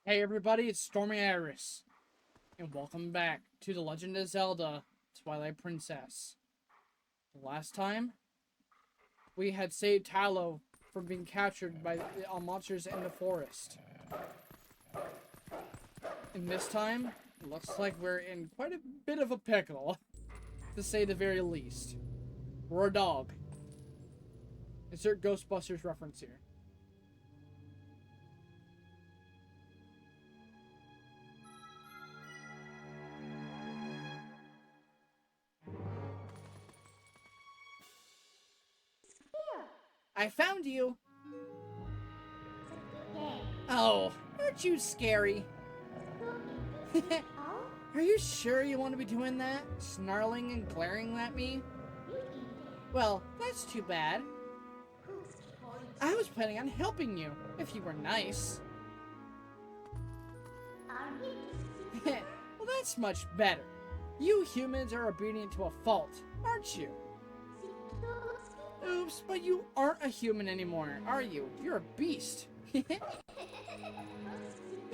Hey everybody, it's Stormy Iris, and welcome back to The Legend of Zelda, Twilight Princess. Last time, we had saved Talo from being captured by the monsters in the forest. And this time, it looks like we're in quite a bit of a pickle, to say the very least. We're a dog. Insert Ghostbusters reference here. I found you! Oh, aren't you scary? Are you sure you want to be doing that? Snarling and glaring at me? Well, that's too bad. I was planning on helping you, if you were nice. Well, that's much better. You humans are obedient to a fault, aren't you? Oops, but you aren't a human anymore, are you? You're a beast. He's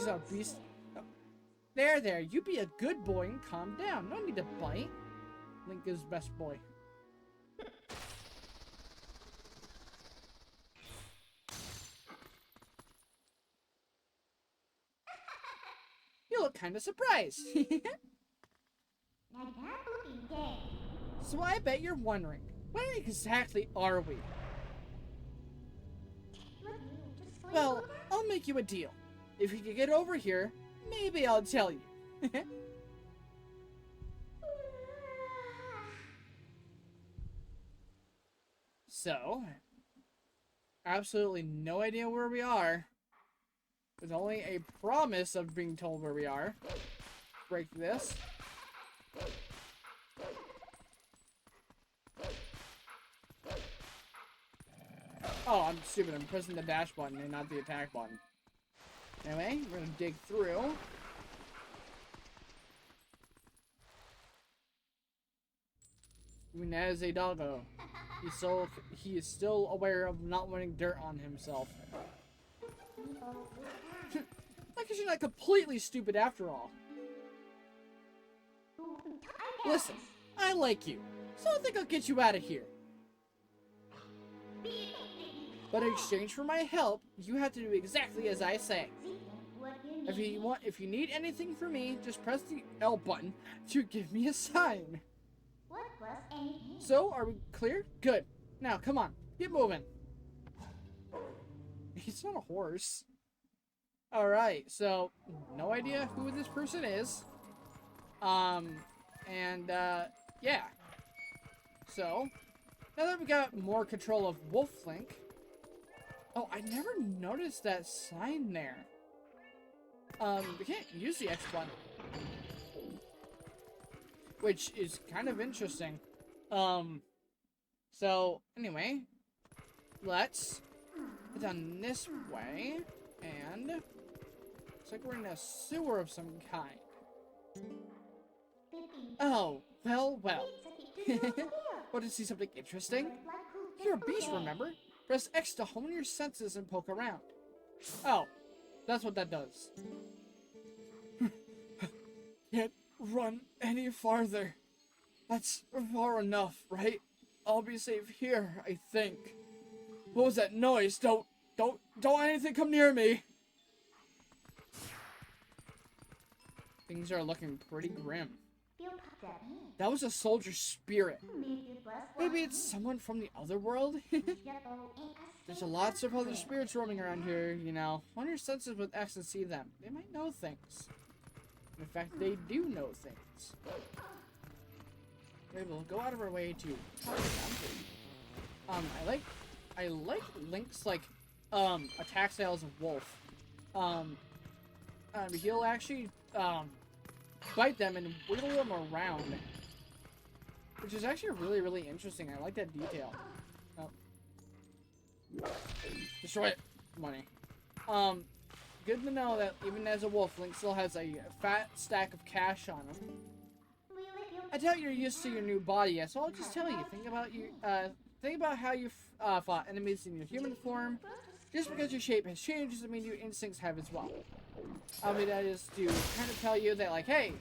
a beast. Oh. There, you be a good boy and calm down. No need to bite. Link is best boy. You look kind of surprised. So I bet you're wondering, where exactly are we? Well, I'll make you a deal. If you can get over here, maybe I'll tell you. So, absolutely no idea where we are. There's only a promise of being told where we are. Break this. Oh, I'm stupid. I'm pressing the dash button and not the attack button. Anyway, we're gonna dig through. Even as a doggo, he is still aware of not wanting dirt on himself. I guess you're not completely stupid after all. Listen, I like you, so I think I'll get you out of here. But in exchange for my help, you have to do exactly as I say. If you need anything from me, just press the L button to give me a sign. So, are we clear? Good. Now, come on, get moving. He's not a horse. Alright, so, no idea who this person is. Yeah. So, now that we got more control of Wolf Link. Oh, I never noticed that sign there. We can't use the X button. Which is kind of interesting. So, anyway. Let's get down this way. And looks like we're in a sewer of some kind. Oh, well. Want to see something interesting? You're a beast, remember? Press X to hone your senses and poke around. Oh, that's what that does. Can't run any farther. That's far enough, right? I'll be safe here, I think. What was that noise? Don't anything come near me. Things are looking pretty grim. That was a soldier's spirit. Maybe it's someone from the other world? There's lots of other spirits roaming around here, you know. Hone your senses with X and see them. They might know things. In fact, they do know things. We will go out of our way to talk to them. I like Link's, attack styles of Wolf. He'll actually, bite them and wiggle them around. Which is actually really, really interesting. I like that detail. Oh. Destroy it. Money. Good to know that even as a wolf, Link still has a fat stack of cash on him. I doubt you're used to your new body yet, so I'll just tell you. Think about how you fought enemies in your human form. Just because your shape has changed doesn't mean your instincts have as well. I mean, that is to kind of tell you that, like, hey,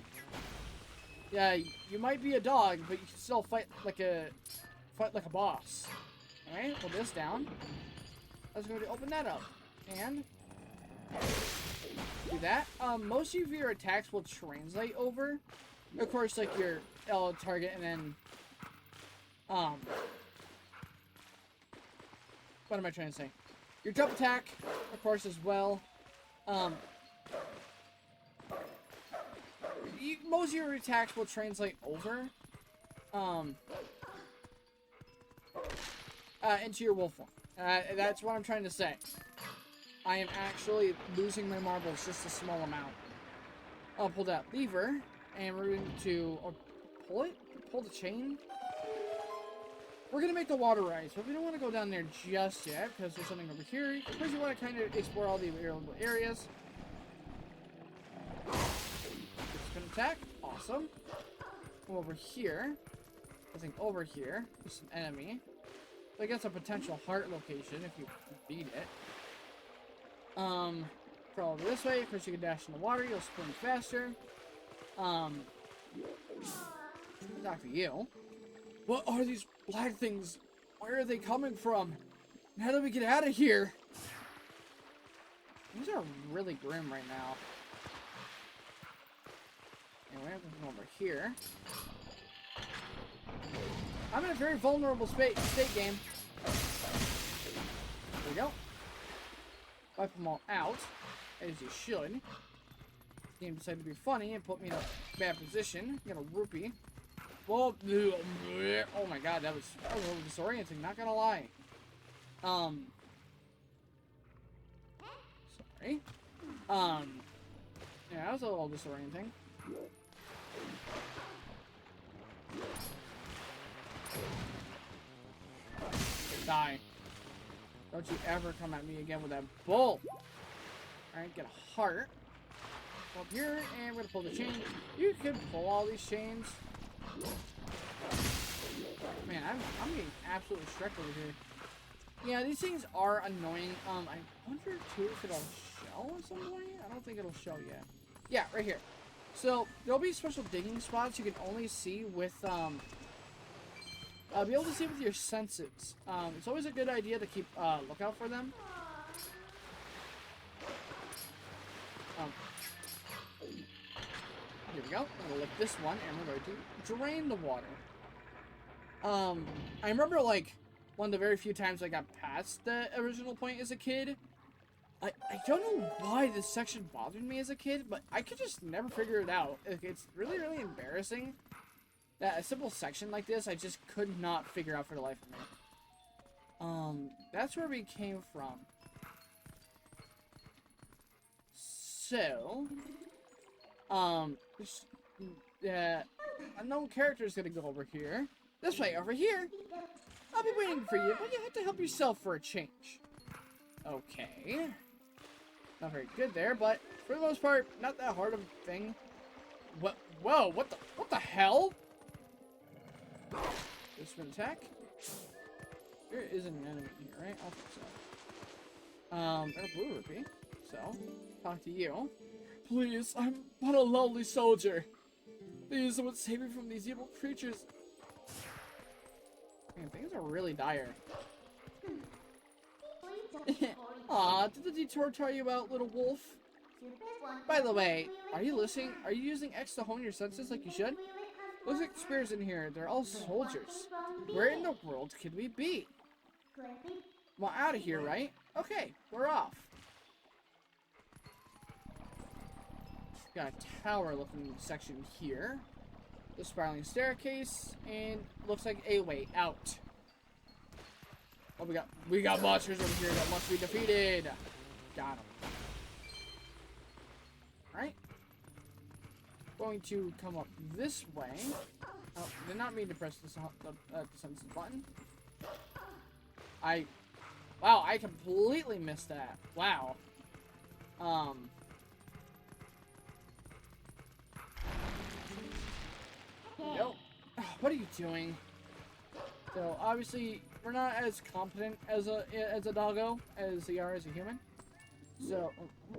yeah, you might be a dog, but you can still fight like a boss. All right, put this down. I was going to open that up and do that. Most of your attacks will translate over. Of course, like your L target, and then what am I trying to say? Your jump attack, of course, as well. Most of your attacks will translate over into your wolf form. That's what I'm trying to say. I am actually losing my marbles just a small amount. I'll pull that lever, and we're going to pull the chain. We're going to make the water rise, but we don't want to go down there just yet, because there's something over here. First, you want to kind of explore all the available areas. Spin attack. Awesome. Come over here. I think over here is an enemy. I guess a potential heart location if you beat it. Crawl over this way. Of course, you can dash in the water. You'll sprint faster. Talk to you. What are these black things? Where are they coming from? And how do we get out of here? These are really grim right now. Anyway, I'm going over here. I'm in a very vulnerable state game. There we go. Wipe them all out, as you should. The game decided to be funny and put me in a bad position. Get a rupee. Whoa. Oh my god, that was a little disorienting, not gonna lie. Sorry. Yeah, that was a little disorienting. Die. Don't you ever come at me again with that bull. Alright, get a heart. Up here, and we're gonna pull the chain. You could pull all these chains. Man, I'm getting absolutely shreked over here. Yeah, these things are annoying. I wonder too if it'll show at some point. I don't think it'll show yet. Yeah, right here. So there'll be special digging spots you can only see with be able to see with your senses. It's always a good idea to keep lookout for them. Here we go. I'm gonna lick this one, and we're going to drain the water. I remember like one of the very few times I got past the original point as a kid. I don't know why this section bothered me as a kid, but I could just never figure it out. It's really, really embarrassing that a simple section like this I just could not figure out for the life of me. That's where we came from. So, unknown character is gonna go over here. This way, over here. I'll be waiting for you, but you have to help yourself for a change. Okay. Not very good there, but for the most part, not that hard of a thing. What? Whoa! What the hell? This spin attack. There is an enemy here, right? I think so. There's a blue rupee. So, talk to you. Please, I'm but a lonely soldier. Please, someone save me from these evil creatures. Man, things are really dire. Aw, did the detour tell you about little wolf? By the way, are you listening? Are you using X to hone your senses like you should? Those spirits in here, they're all soldiers. Where in the world could we be? Well, out of here, right? Okay, we're off. Got a tower-looking section here. The spiraling staircase, and looks like a way out. Oh, we got monsters over here that must be defeated. Got them. Alright. Going to come up this way. Oh, did not mean to press the senses button. Wow, I completely missed that. Wow. Yo, what are you doing? So obviously we're not as competent as a doggo as we are as a human. So,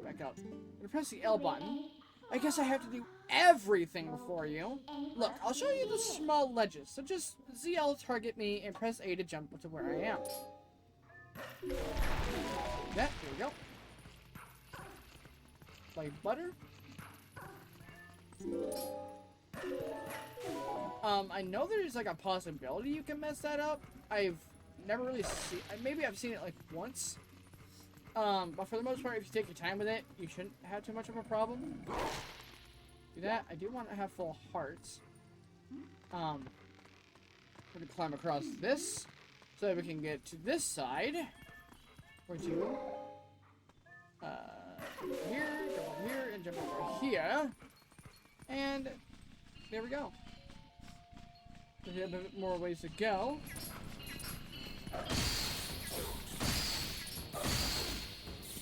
back up. I'm gonna press the L button. I guess I have to do everything for you. Look, I'll show you the small ledges. So just ZL target me and press A to jump to where I am. There we go. Like butter. I know there's like a possibility you can mess that up. I've never really seen. Maybe I've seen it like once. But for the most part, if you take your time with it, you shouldn't have too much of a problem. Do that. I do want to have full hearts. We're gonna climb across this so that we can get to this side. Or to here, jump over here, and jump over here. And there we go. There's a bit more ways to go.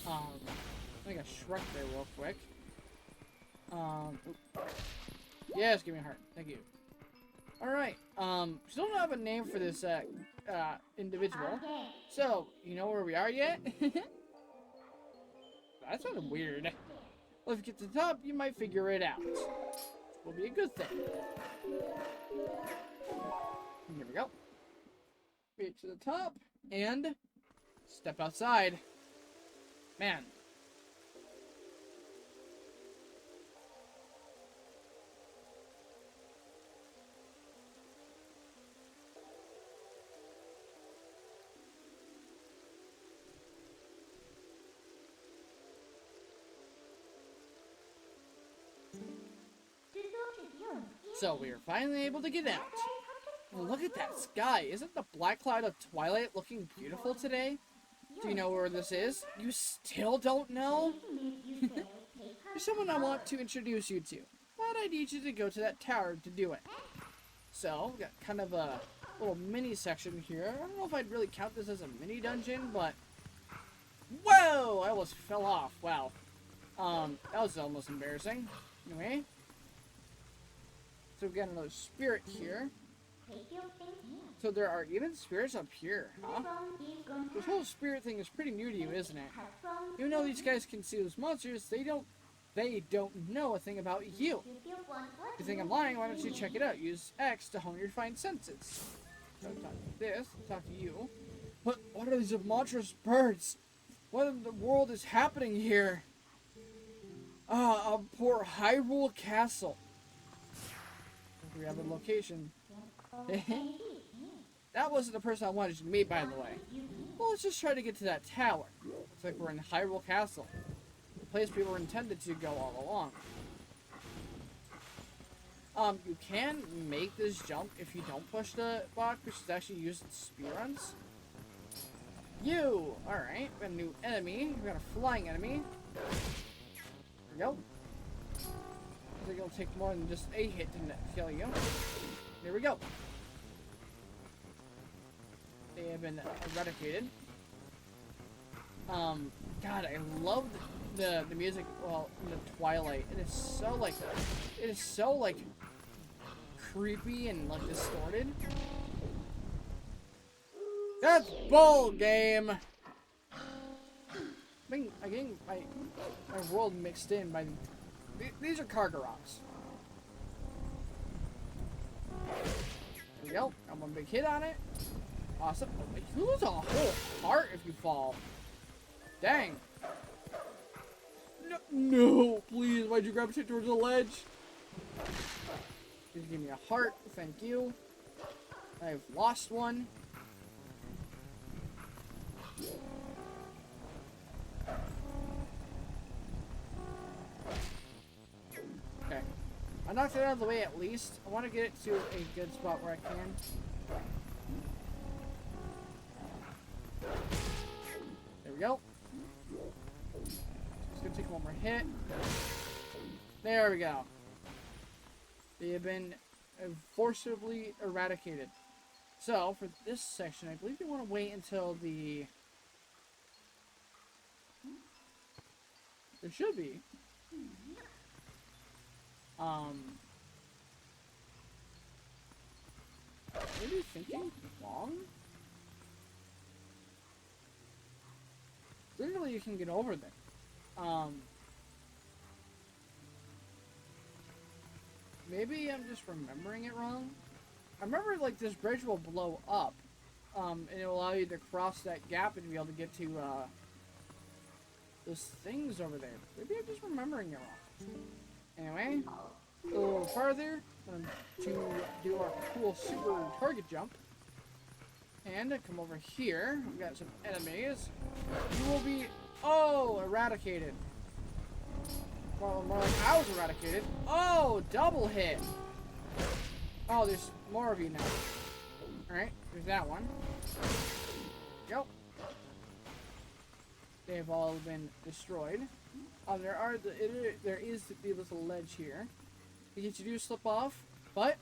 I think I shrunk there real quick. Yes, give me a heart. Thank you. Alright, still don't have a name for this, individual. So, you know where we are yet? That sounded weird. Well, if you get to the top, you might figure it out. Will be a good thing. Here we go. Get to the top, and step outside. Man. So we are finally able to get out. Well, look at that sky. Isn't the black cloud of Twilight looking beautiful today? Do you know where this is? You still don't know? There's someone I want to introduce you to. But I need you to go to that tower to do it. So, we got kind of a little mini section here. I don't know if I'd really count this as a mini dungeon, but... Whoa! I almost fell off. Wow. That was almost embarrassing. Anyway. So we got another spirit here. So there are even spirits up here, huh? This whole spirit thing is pretty new to you, isn't it? Even though these guys can see those monsters, they don't know a thing about you. If you think I'm lying, why don't you check it out? Use X to hone your fine senses. So talk to this, talk to you. What are these monstrous birds? What in the world is happening here? A poor Hyrule Castle. We have a location. That wasn't the person I wanted to meet, by the way. Well, let's just try to get to that tower. Looks like we're in Hyrule Castle. The place we were intended to go all along. You can make this jump if you don't push the block, which is actually used in speedruns. You! Alright, we got a new enemy. We got a flying enemy. There we go. I think it'll take more than just a hit to kill you. There we go. They have been eradicated. God, I love the music. Well, in the Twilight, it is so like creepy and like distorted. That's bull game. I'm getting my world mixed in by. These are Kargaroks. There we go. Got one big hit on it. Awesome. Oh, you lose a whole heart if you fall. Dang. No, please. Why'd you gravitate towards the ledge? Just give me a heart. Thank you. I've lost one. Okay. I knocked it out of the way at least. I want to get it to a good spot where I can. There we go. Just gonna take one more hit. There we go. They have been forcibly eradicated. So, for this section, I believe you want to wait until the... There should be. Maybe thinking long? Literally, you can get over there. Um, maybe I'm just remembering it wrong. I remember, like, this bridge will blow up, and it will allow you to cross that gap and be able to get to, those things over there. Maybe I'm just remembering it wrong. Anyway, a little farther, to do our cool super target jump. And come over here. We've got some enemies. You will be, eradicated. Well, more like I was eradicated. Oh, double hit. Oh, there's more of you now. Alright, there's that one. Yep. They've all been destroyed. There is the little ledge here. You do slip off, but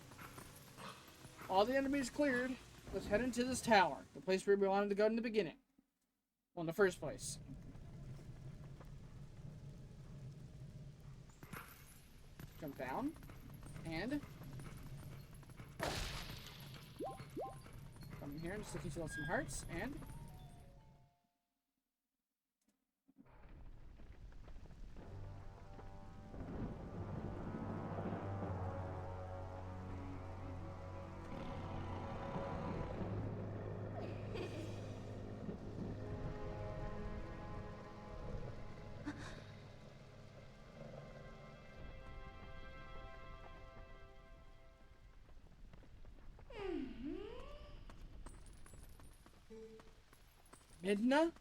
all the enemies cleared. Let's head into this tower, the place where we wanted to go in the beginning. Well, in the first place. Jump down, and come in here and just looking to some hearts, and Midna?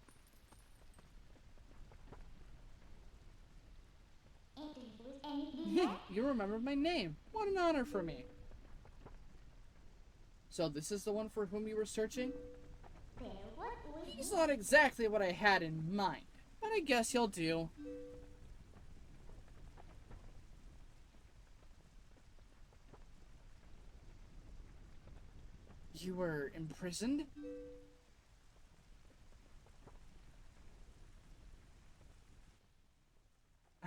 You remember my name. What an honor for me. So this is the one for whom you were searching? He's not exactly what I had in mind, but I guess he'll do. You were imprisoned?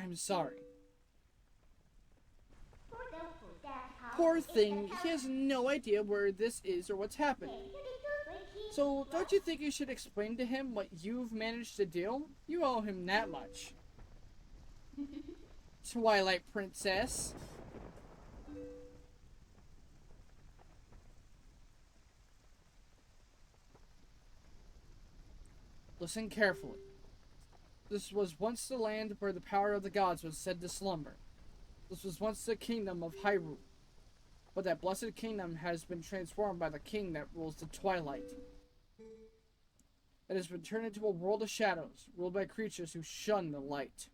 I'm sorry. Poor thing, he has no idea where this is or what's happening. So, don't you think you should explain to him what you've managed to do? You owe him that much. Twilight Princess. Listen carefully. This was once the land where the power of the gods was said to slumber. This was once the kingdom of Hyrule. But that blessed kingdom has been transformed by the king that rules the Twilight. It has been turned into a world of shadows, ruled by creatures who shun the light.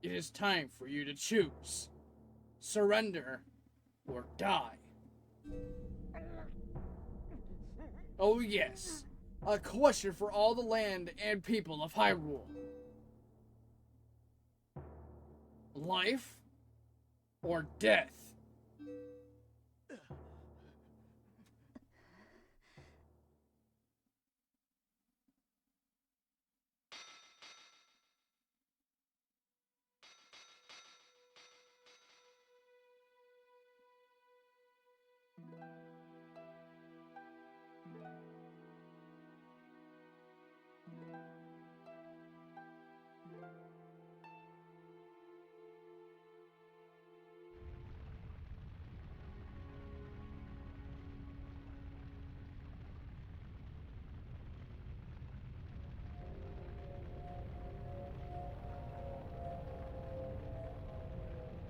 It is time for you to choose. Surrender or die. Oh yes, a question for all the land and people of Hyrule. Life or death?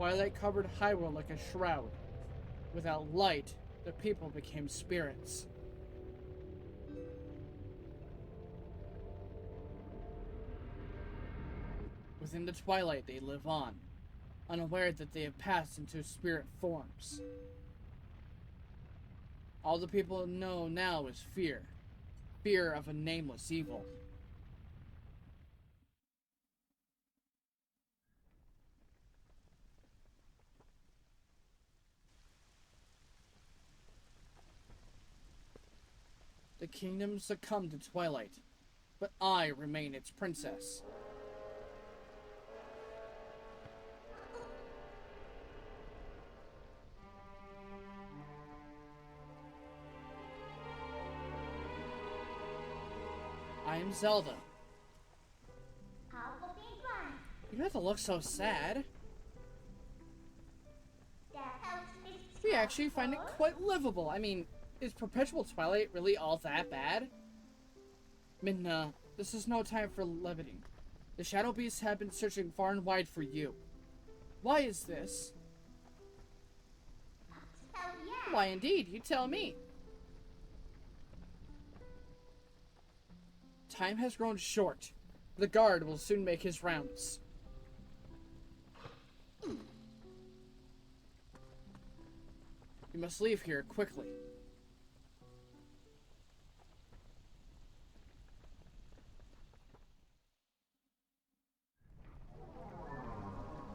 Twilight covered Hyrule like a shroud. Without light, the people became spirits. Within the twilight, they live on, unaware that they have passed into spirit forms. All the people know now is fear. Fear of a nameless evil. The kingdom succumbed to Twilight, but I remain its princess. I am Zelda. You have to look so sad. We actually find it quite livable. I mean, is perpetual twilight really all that bad? Midna, this is no time for levity. The shadow beasts have been searching far and wide for you. Why is this? Why indeed, you tell me. Time has grown short. The guard will soon make his rounds. You must leave here quickly.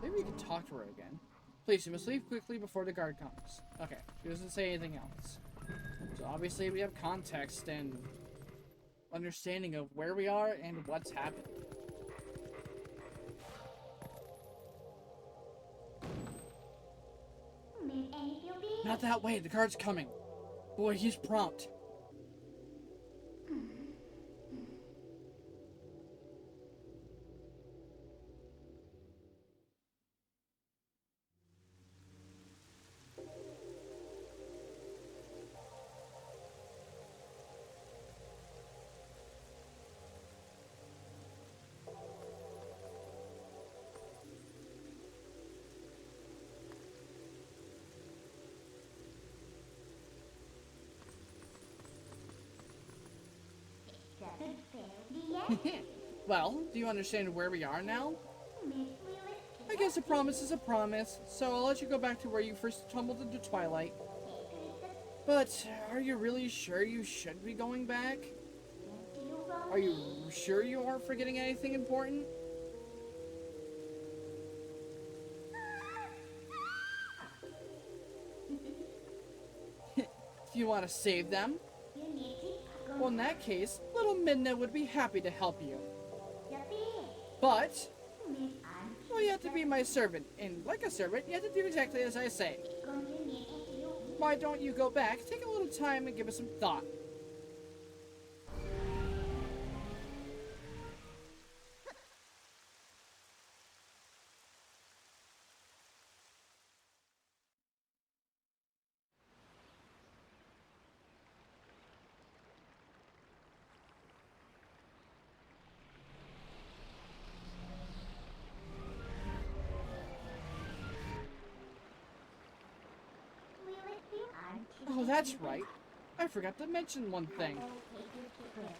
Maybe we can talk to her again. Please, you must leave quickly before the guard comes. Okay, she doesn't say anything else. So obviously we have context and understanding of where we are and what's happened. Not that way, the guard's coming. Boy, he's prompt. Well, do you understand where we are now? I guess a promise is a promise, so I'll let you go back to where you first tumbled into Twilight. But, are you really sure you should be going back? Are you sure you aren't forgetting anything important? Do you want to save them? Well, in that case, little Midna would be happy to help you. But, well, you have to be my servant, and like a servant, you have to do exactly as I say. Why don't you go back, take a little time, and give it some thought? Oh, that's right. I forgot to mention one thing.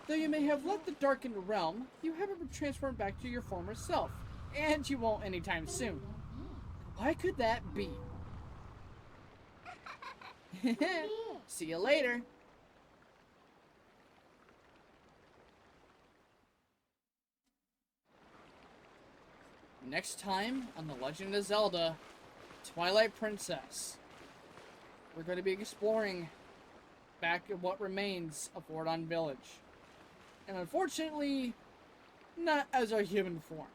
Though you may have left the darkened realm, you haven't been transformed back to your former self. And you won't anytime soon. Why could that be? See you later. Next time on The Legend of Zelda, Twilight Princess. We're going to be exploring back at what remains of Ordon Village. And unfortunately, not as our human form.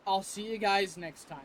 I'll see you guys next time.